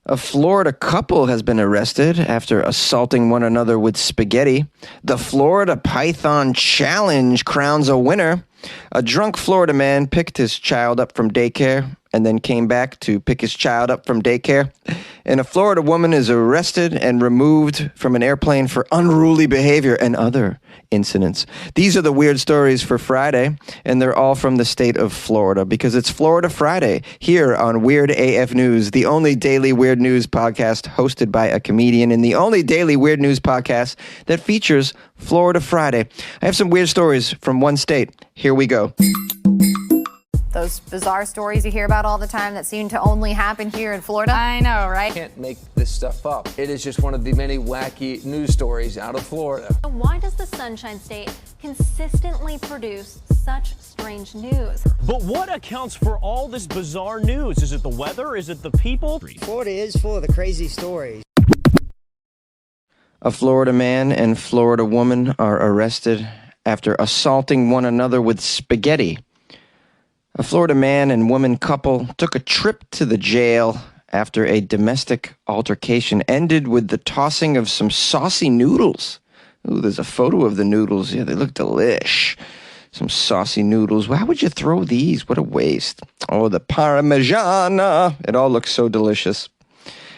A Florida couple has been arrested after assaulting one another with spaghetti. The Florida Python Challenge crowns a winner. A drunk Florida man picked his child up from daycare and then came back to pick his child up from daycare. And a Florida woman is arrested and removed from an airplane for unruly behavior and other incidents. These are the weird stories for Friday, and they're all from the state of Florida because it's Florida Friday here on Weird AF News, the only daily weird news podcast hosted by a comedian and the only daily weird news podcast that features Florida Friday. I have some weird stories from one state. Here we go. Those bizarre stories you hear about all the time that seem to only happen here in Florida. I know, right? Can't make this stuff up. It is just one of the many wacky news stories out of Florida. Why does the Sunshine State consistently produce such strange news? But what accounts for all this bizarre news? Is it the weather? Is it the people? Florida is full of the crazy stories. A Florida man and Florida woman are arrested after assaulting one another with spaghetti. A Florida man and woman couple took a trip to the jail after a domestic altercation ended with the tossing of some saucy noodles. Ooh, there's a photo of the noodles. Yeah, they look delish. Some saucy noodles. Why would you throw these? What a waste. Oh, the Parmigiana. It all looks so delicious.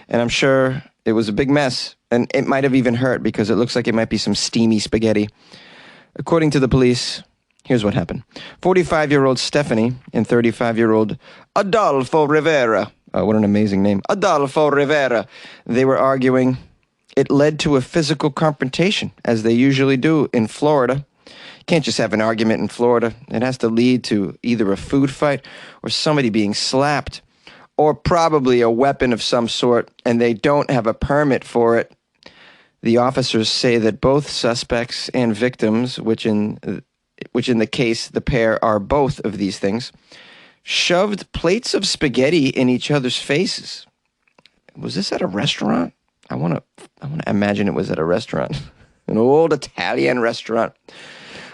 And I'm sure it was a big mess. And it might have even hurt because it looks like it might be some steamy spaghetti. According to the police, here's what happened. 45-year-old Stephanie and 35-year-old Adolfo Rivera. What an amazing name. Adolfo Rivera. They were arguing. It led to a physical confrontation, as they usually do in Florida. You can't just have an argument in Florida. It has to lead to either a food fight or somebody being slapped, or probably a weapon of some sort, and they don't have a permit for it. The officers say that both suspects and victims, which in the case the pair are both of these things, shoved plates of spaghetti in each other's faces. Was this at a restaurant? I want to imagine it was at a restaurant, an old Italian restaurant.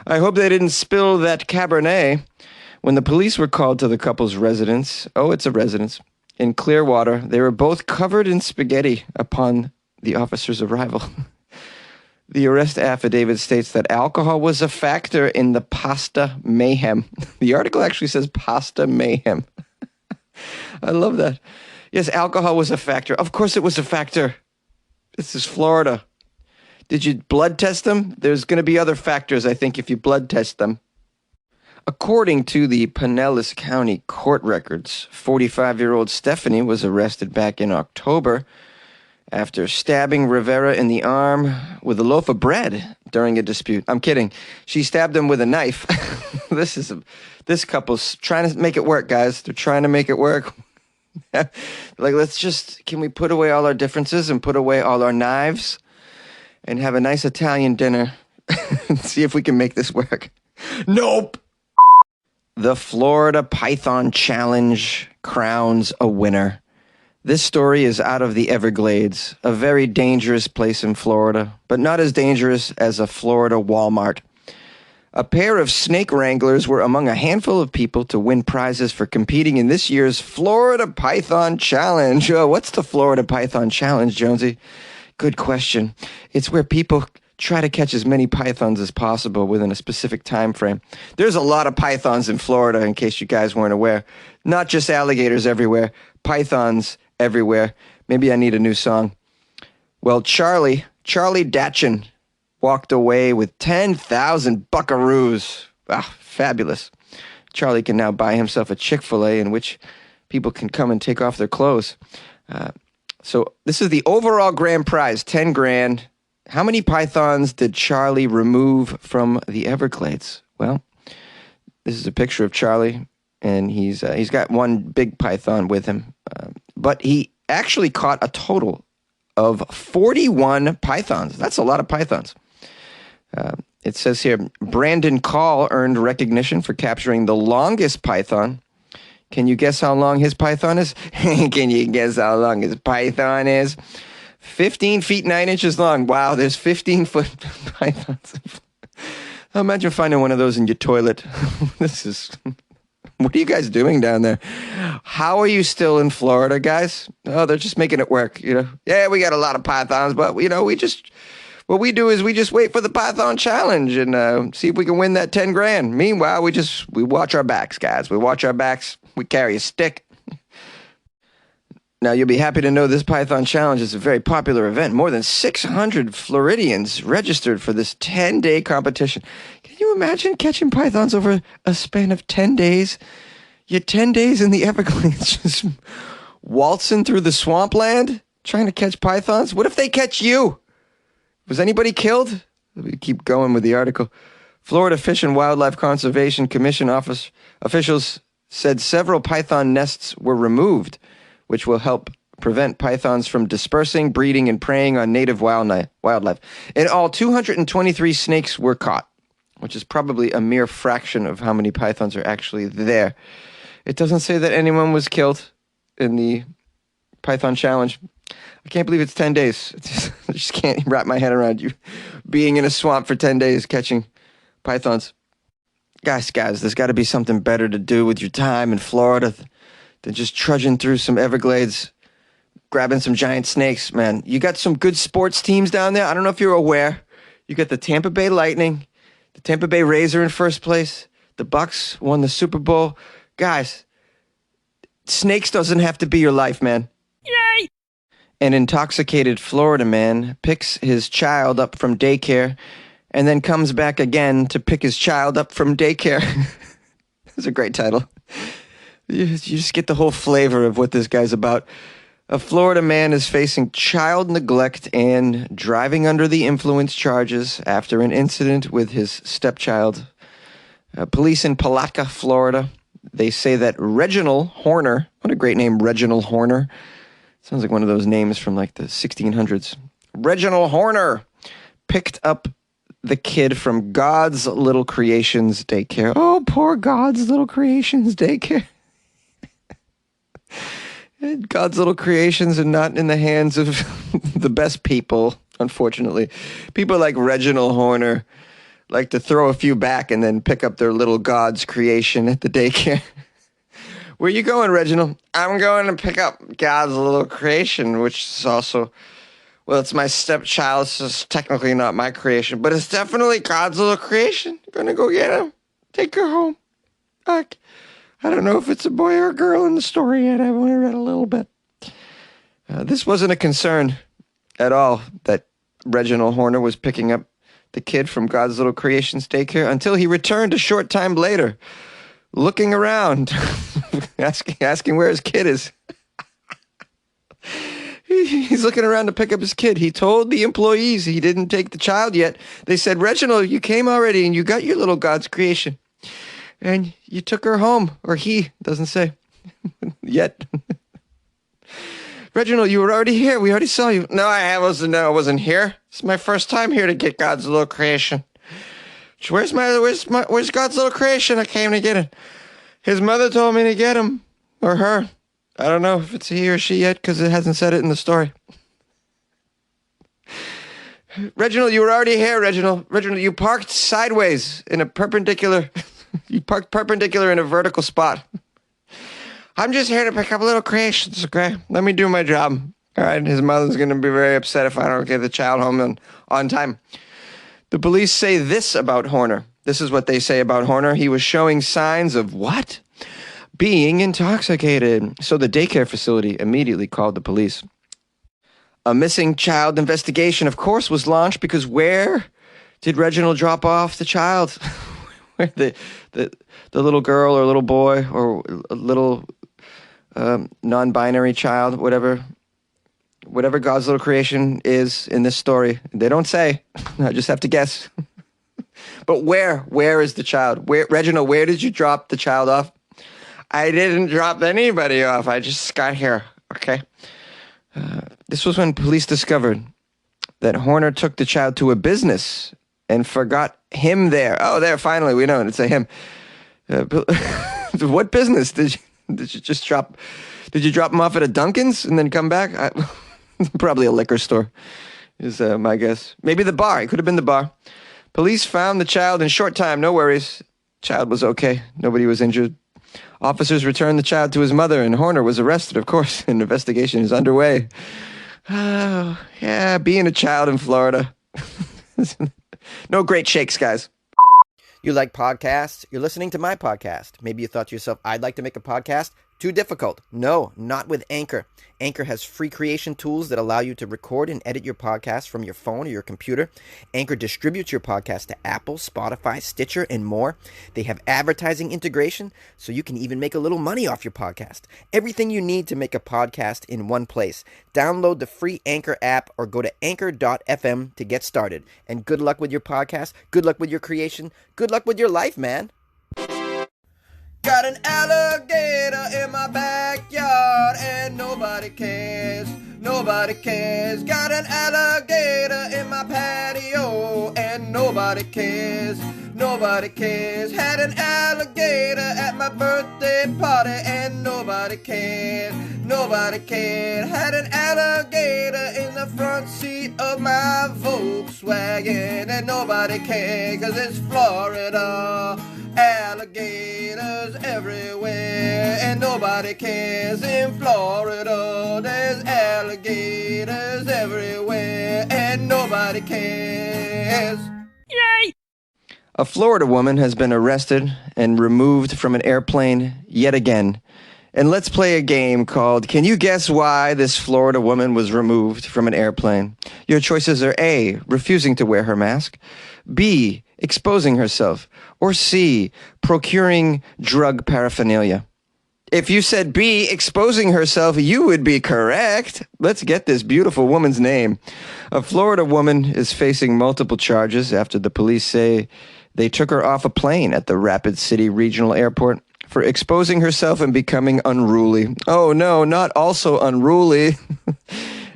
I hope they didn't spill that Cabernet. When the police were called to the couple's residence, it's a residence, in Clearwater, they were both covered in spaghetti upon the officer's arrival. The arrest affidavit states that alcohol was a factor in the pasta mayhem. The article actually says pasta mayhem. I love that. Yes, alcohol was a factor. Of course it was a factor. This is Florida. Did you blood test them? There's going to be other factors, I think, if you blood test them. According to the Pinellas County court records, 45-year-old Stephanie was arrested back in October after stabbing Rivera in the arm with a loaf of bread during a dispute. I'm kidding. She stabbed him with a knife. This couple's trying to make it work, guys. They're trying to make it work. Can we put away all our differences and put away all our knives and have a nice Italian dinner and see if we can make this work? Nope. The Florida Python Challenge crowns a winner. This story is out of the Everglades, a very dangerous place in Florida, but not as dangerous as a Florida Walmart. A pair of snake wranglers were among a handful of people to win prizes for competing in this year's Florida Python Challenge. Oh, what's the Florida Python Challenge, Jonesy? Good question. It's where people try to catch as many pythons as possible within a specific time frame. There's a lot of pythons in Florida, in case you guys weren't aware. Not just alligators everywhere, pythons everywhere. Maybe I need a new song. Well, Charlie Datchin walked away with 10,000 buckaroos. Ah, fabulous. Charlie can now buy himself a Chick-fil-A in which people can come and take off their clothes. So this is the overall grand prize, 10 grand. How many pythons did Charlie remove from the Everglades? Well, this is a picture of Charlie, and he's got one big python with him. But he actually caught a total of 41 pythons. That's a lot of pythons. It says here, Brandon Call earned recognition for capturing the longest python. Can you guess how long his python is? Can you guess how long his python is? 15 feet 9 inches long. Wow, there's 15-foot pythons. Imagine finding one of those in your toilet. This is What are you guys doing down there? How are you still in Florida, guys? Oh, they're just making it work, Yeah, we got a lot of pythons, but, what we do is we just wait for the Python challenge and see if we can win that 10 grand. Meanwhile, we watch our backs, guys. We watch our backs. We carry a stick. Now, you'll be happy to know this Python challenge is a very popular event. More than 600 Floridians registered for this 10-day competition. Can you imagine catching pythons over a span of 10 days? You're 10 days in the Everglades, just waltzing through the swampland, trying to catch pythons. What if they catch you? Was anybody killed? Let me keep going with the article. Florida Fish and Wildlife Conservation Commission officials said several python nests were removed, which will help prevent pythons from dispersing, breeding, and preying on native wildlife. In all, 223 snakes were caught, which is probably a mere fraction of how many pythons are actually there. It doesn't say that anyone was killed in the Python challenge. I can't believe it's 10 days. I just can't wrap my head around you being in a swamp for 10 days catching pythons. Guys, there's got to be something better to do with your time in Florida than just trudging through some Everglades, grabbing some giant snakes, man. You got some good sports teams down there. I don't know if you're aware. You got the Tampa Bay Lightning, the Tampa Bay Rays are in first place. The Bucks won the Super Bowl. Guys, snakes doesn't have to be your life, man. Yay! An intoxicated Florida man picks his child up from daycare and then comes back again to pick his child up from daycare. That's a great title. You just get the whole flavor of what this guy's about. A Florida man is facing child neglect and driving under the influence charges after an incident with his stepchild. Police in Palatka, Florida, they say that Reginald Horner, what a great name, Reginald Horner. Sounds like one of those names from like the 1600s. Reginald Horner picked up the kid from God's Little Creations daycare. Oh, poor God's Little Creations daycare. God's Little Creations are not in the hands of the best people, unfortunately. People like Reginald Horner like to throw a few back and then pick up their little God's creation at the daycare. Where you going, Reginald? I'm going to pick up God's Little Creation, which is also, well, it's my stepchild, so it's technically not my creation, but it's definitely God's Little Creation. Gonna go get him. Take her home. I don't know if it's a boy or a girl in the story yet. I've only read a little bit. This wasn't a concern at all that Reginald Horner was picking up the kid from God's Little Creations daycare until he returned a short time later, looking around, asking where his kid is. He's looking around to pick up his kid. He told the employees he didn't take the child yet. They said, Reginald, you came already and you got your little God's creation. And you took her home, or he, doesn't say, yet. Reginald, you were already here. We already saw you. No, I wasn't here. It's my first time here to get God's Little Creation. Where's God's Little Creation? I came to get it. His mother told me to get him, or her. I don't know if it's he or she yet, because it hasn't said it in the story. Reginald, you were already here, Reginald. Reginald, you parked sideways in a perpendicular... You parked perpendicular in a vertical spot. I'm just here to pick up little creations, okay? Let me do my job. All right, his mother's going to be very upset if I don't get the child home on time. The police say this about Horner. This is what they say about Horner. He was showing signs of what? Being intoxicated. So the daycare facility immediately called the police. A missing child investigation, of course, was launched because where did Reginald drop off the child? Where the little girl or little boy or a little non-binary child, whatever God's Little Creation is in this story. They don't say. I just have to guess. But where is the child? Reginald, where did you drop the child off? I didn't drop anybody off. I just got here. Okay. This was when police discovered that Horner took the child to a business and forgot him there. Oh, there, finally, we know it. It's a him. What business did you just drop? Did you drop him off at a Dunkin's and then come back? Probably a liquor store is my guess. Maybe the bar. It could have been the bar. Police found the child in short time. No worries. Child was okay. Nobody was injured. Officers returned the child to his mother, and Horner was arrested, of course. An investigation is underway. Oh, yeah, being a child in Florida. No great shakes, guys. You like podcasts? You're listening to my podcast. Maybe you thought to yourself, I'd like to make a podcast. Too difficult. No, not with Anchor. Anchor has free creation tools that allow you to record and edit your podcast from your phone or your computer. Anchor distributes your podcast to Apple, Spotify, Stitcher, and more. They have advertising integration, so you can even make a little money off your podcast. Everything you need to make a podcast in one place. Download the free Anchor app or go to anchor.fm to get started. And good luck with your podcast. Good luck with your creation. Good luck with your life, man. Got an alligator in my backyard and nobody cares, nobody cares. Got an alligator in my patio and nobody cares, nobody cares. Had an alligator at my birthday party and nobody cared, nobody cared. Had an alligator in the front seat of my Volkswagen and nobody cared, 'cause it's Florida. Alligators everywhere, and nobody cares in Florida. There's alligators everywhere, and nobody cares. Yay! A Florida woman has been arrested and removed from an airplane yet again. And let's play a game called Can You Guess Why This Florida Woman Was Removed from an Airplane? Your choices are A, refusing to wear her mask, B, exposing herself, or C, procuring drug paraphernalia. If you said B, exposing herself, you would be correct. Let's get this beautiful woman's name. A Florida woman is facing multiple charges after the police say they took her off a plane at the Rapid City Regional Airport for exposing herself and becoming unruly. Oh no, not also unruly.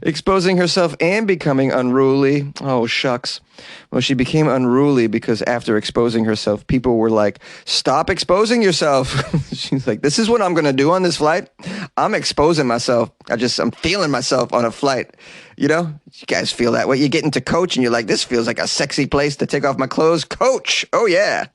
Exposing herself and becoming unruly. Oh, shucks. Well, she became unruly because after exposing herself, people were like, stop exposing yourself. She's like, this is what I'm going to do on this flight. I'm exposing myself. I'm feeling myself on a flight. You know, you guys feel that way. You get into Coach and you're like, this feels like a sexy place to take off my clothes. Coach. Oh, yeah.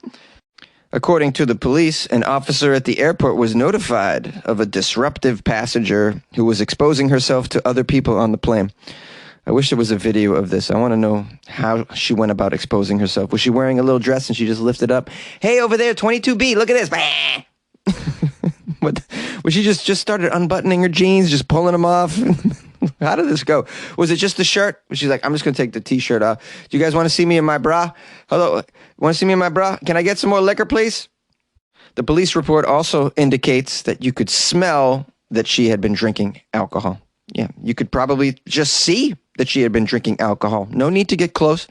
According to the police, an officer at the airport was notified of a disruptive passenger who was exposing herself to other people on the plane. I wish there was a video of this. I want to know how she went about exposing herself. Was she wearing a little dress and she just lifted up? Hey, over there, 22B, look at this. What? Was she just started unbuttoning her jeans, just pulling them off? How did this go? Was it just the shirt? She's like, I'm just going to take the T-shirt off. Do you guys want to see me in my bra? Hello? Want to see me in my bra? Can I get some more liquor, please? The police report also indicates that you could smell that she had been drinking alcohol. Yeah, you could probably just see that she had been drinking alcohol. No need to get close.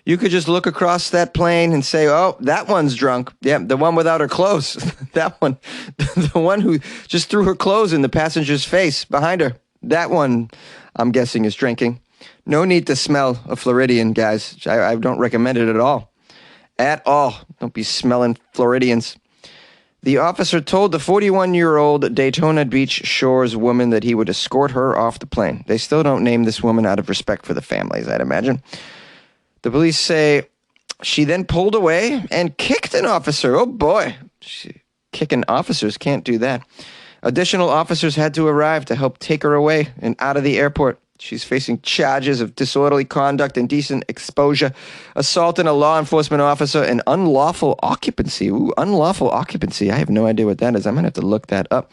You could just look across that plane and say, oh, that one's drunk. Yeah, the one without her clothes. That one. The one who just threw her clothes in the passenger's face behind her. That one, I'm guessing, is drinking. No need to smell a Floridian, guys. I don't recommend it at all. At all. Don't be smelling Floridians. The officer told the 41-year-old Daytona Beach Shores woman that he would escort her off the plane. They still don't name this woman out of respect for the families, I'd imagine. The police say she then pulled away and kicked an officer. Oh, boy. Kicking officers can't do that. Additional officers had to arrive to help take her away and out of the airport. She's facing charges of disorderly conduct, indecent exposure, assaulting a law enforcement officer, and unlawful occupancy. Ooh, unlawful occupancy. I have no idea what that is. I'm going to have to look that up.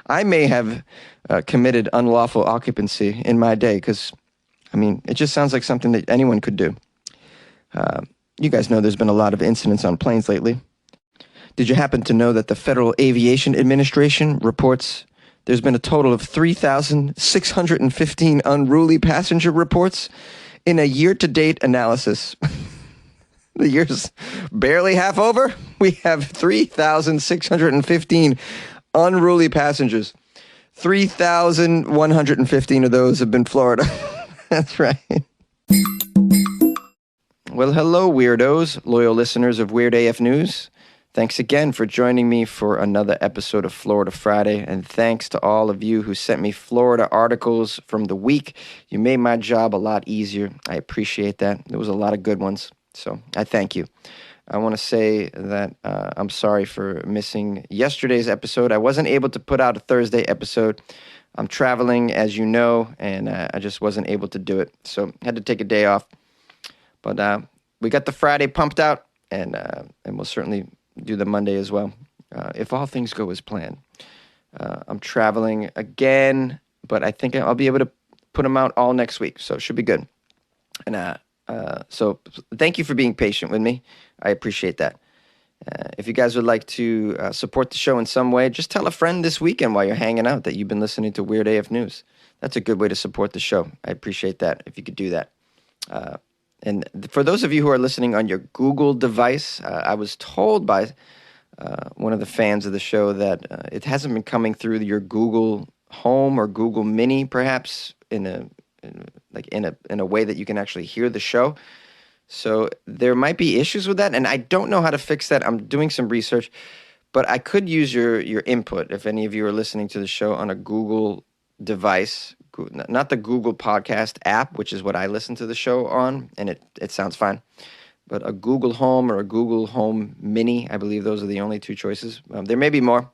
I may have committed unlawful occupancy in my day because, I mean, it just sounds like something that anyone could do. You guys know there's been a lot of incidents on planes lately. Did you happen to know that the Federal Aviation Administration reports there's been a total of 3,615 unruly passenger reports in a year-to-date analysis? The year's barely half over. We have 3,615 unruly passengers. 3,115 of those have been Florida. That's right. Well, hello, weirdos, loyal listeners of Weird AF News. Thanks again for joining me for another episode of Florida Friday, and thanks to all of you who sent me Florida articles from the week. You made my job a lot easier. I appreciate that. There was a lot of good ones, so I thank you. I want to say that I'm sorry for missing yesterday's episode. I wasn't able to put out a Thursday episode. I'm traveling, as you know, and I just wasn't able to do it. So I had to take a day off. But we got the Friday pumped out, and we'll certainly do the Monday as well, if all things go as planned. I'm traveling again, but I think I'll be able to put them out all next week, so it should be good. And so thank you for being patient with me. I appreciate that. If you guys would like to support the show in some way, just tell a friend this weekend while you're hanging out that you've been listening to Weird AF News. That's a good way to support the show. I appreciate that if you could do that. And for those of you who are listening on your Google device, I was told by one of the fans of the show that it hasn't been coming through your Google Home or Google Mini, perhaps in a way that you can actually hear the show. So there might be issues with that, and I don't know how to fix that. I'm doing some research, but I could use your input if any of you are listening to the show on a Google device, not the Google Podcast app, which is what I listen to the show on, and it sounds fine. But a Google Home or a Google Home Mini, I believe those are the only two choices. There may be more,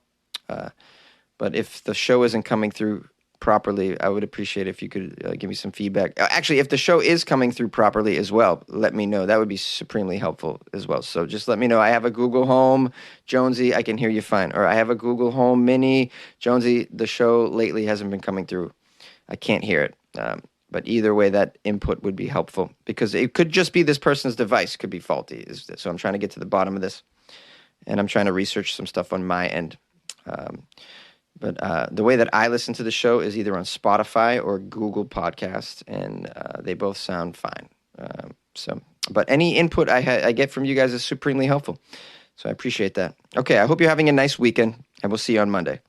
but if the show isn't coming through properly, I would appreciate if you could give me some feedback. Actually, if the show is coming through properly as well, let me know. That would be supremely helpful as well. So just let me know. I have a Google Home, Jonesy, I can hear you fine. Or I have a Google Home Mini, Jonesy, the show lately hasn't been coming through. I can't hear it. But either way, that input would be helpful because it could just be this person's device could be faulty. So I'm trying to get to the bottom of this, and I'm trying to research some stuff on my end. But the way that I listen to the show is either on Spotify or Google Podcast, and they both sound fine. But any input I get from you guys is supremely helpful. So I appreciate that. Okay, I hope you're having a nice weekend, and we'll see you on Monday.